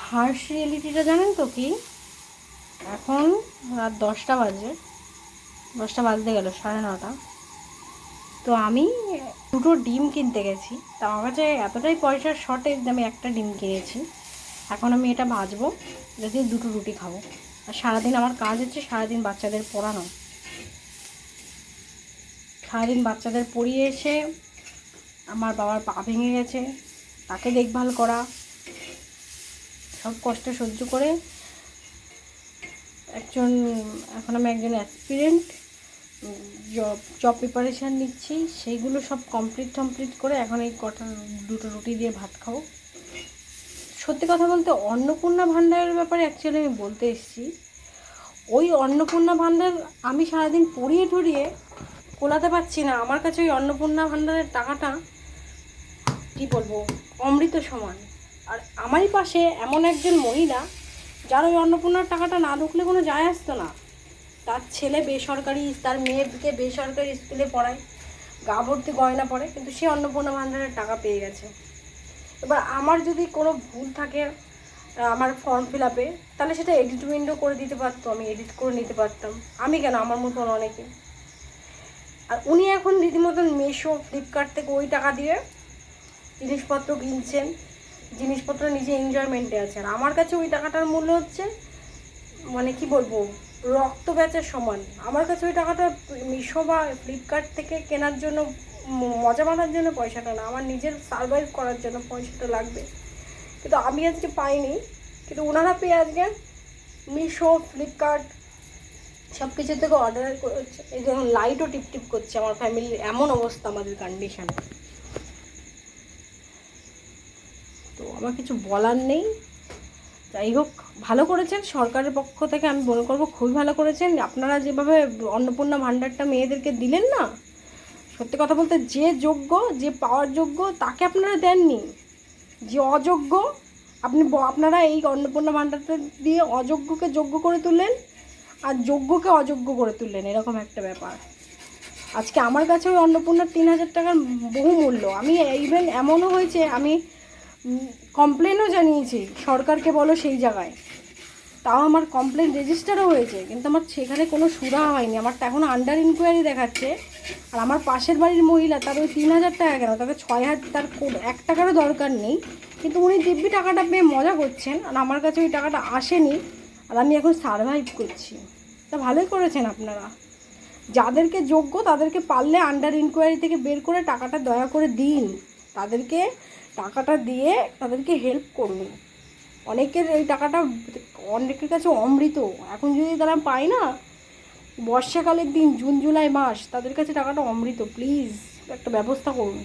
হার্শ রিয়েলিটিটা জানেন তো কি? এখন রাত 10টা বাজে, 10টা বাজতে গেল, 9:30। তো আমি দুটো ডিম কিনতে গেছি। তা আমার কাছে এতটাই পয়সার শর্টেজ, আমি একটা ডিম কিনেছি। এখন আমি এটা ভাজবো, এটা দিয়ে দুটো রুটি খাবো। আর সারাদিন আমার কাজ হচ্ছে সারাদিন বাচ্চাদের পড়ানো। সারাদিন বাচ্চাদের পড়িয়ে এসে আমার বাবার পা ভেঙে গেছে, তাকে দেখভাল করা, সব কষ্ট সহ্য করে একজন এখন আমি একজন অ্যাসপিরেন্ট জব প্রিপারেশান নিচ্ছি। সেইগুলো সব কমপ্লিট করে এখন এই দুটো রুটি দিয়ে ভাত খাবো। সত্যি কথা বলতে অন্নপূর্ণা ভাণ্ডারের ব্যাপারে অ্যাকচুয়ালি আমি বলতে এসেছি। ওই অন্নপূর্ণা ভাণ্ডার আমি সারাদিন পড়িয়ে ঠড়িয়ে কোলাতে পারছি না। আমার কাছে ওই অন্নপূর্ণা ভাণ্ডারের টাকাটা কী বলবো, অমৃত সমান। আর আমারই পাশে এমন একজন মহিলা যার ওই অন্নপূর্ণার টাকাটা না ঢুকলে কোনো যায় আসতো না। তার ছেলে বেসরকারি, তার মেয়েকে বেসরকারি স্কুলে পড়ায়, গা ভর্তি গয়না পড়ে, কিন্তু সে অন্নপূর্ণা ভাণ্ডারের টাকা পেয়ে গেছে। এবার আমার যদি কোনো ভুল থাকে আমার ফর্ম ফিল আপে, তাহলে সেটা এডিট উইন্ডো করে দিতে পারতো, আমি এডিট করে নিতে পারতাম। আমি কেন, আমার মতন অনেকে। আর উনি এখন রীতিমতন মিশো, ফ্লিপকার্ট থেকে ওই টাকা দিয়ে জিনিসপত্র কিনছেন, জিনিসপত্র নিজে এনজয়মেন্টে আছে। আর আমার কাছে ওই টাকাটার মূল্য হচ্ছে, মানে কি বলবো, রক্ত বেচার সমান। আমার কাছে ওই টাকাটা মিশো বা ফ্লিপকার্ট থেকে কেনার জন্য, মজা মারার জন্য পয়সাটা না, আমার নিজের সারভাইভ করার জন্য পয়সাটা লাগবে। কিন্তু আমি আজকে পাইনি, কিন্তু ওনারা পেয়ে আজকে মিশো, ফ্লিপকার্ট সব কিছু থেকে অর্ডার করেছে। এই যখন লাইটও টিপটিপ করছে, আমার ফ্যামিলির এমন অবস্থা, আমাদের কন্ডিশন। তো আমার কিছু বলার নেই। যাই হোক, ভালো করেছেন সরকারের পক্ষ থেকে, আমি মনে করবো খুবই ভালো করেছেন। আপনারা যেভাবে অন্নপূর্ণা ভাণ্ডারটা মেয়েদেরকে দিলেন না, সত্যি কথা বলতে যে যোগ্য, যে পাওয়ার যোগ্য, তাকে আপনারা দেননি। যে অযোগ্য, আপনারা এই অন্নপূর্ণা ভাণ্ডারটা দিয়ে অযোগ্যকে যোগ্য করে তুললেন, আর যোগ্যকে অযোগ্য করে তুললেন, এরকম একটা ব্যাপার। আজকে আমার কাছে ওই অন্নপূর্ণার 3,000 টাকার বহু মূল্য। আমি ইভেন এমনও হয়েছে, আমি কমপ্লেনও জানিয়েছি সরকারকে, বলো সেই জায়গায়, তাও আমার কমপ্লেন রেজিস্টারও হয়েছে, কিন্তু আমার সেখানে কোনো সুরাহা হয়নি। আমারটা এখনও আন্ডার ইনকোয়ারি দেখাচ্ছে। আর আমার পাশের বাড়ির মহিলা, তার ওই 3,000 টাকা কেন, তাকে 6,000, তার 1 টাকারও দরকার নেই, কিন্তু উনি দিব্যি টাকাটা পেয়ে মজা করছেন। আর আমার কাছে ওই টাকাটা আসেনি, আর আমি এখন সারভাইভ করছি। তা ভালোই করেছেন আপনারা। যাদেরকে যোগ্য তাদেরকে পারলে আন্ডার ইনকোয়ারি থেকে বের করে টাকাটা দয়া করে দিন, তাদেরকে টাকাটা দিয়ে তাদেরকে হেল্প করুন। অনেকের এই টাকাটা, অনেকের কাছে অমৃত। এখন যদি তারা পায় না, বর্ষাকালের দিন, জুন জুলাই মাস, তাদের কাছে টাকাটা অমৃত। প্লিজ একটা ব্যবস্থা করুন।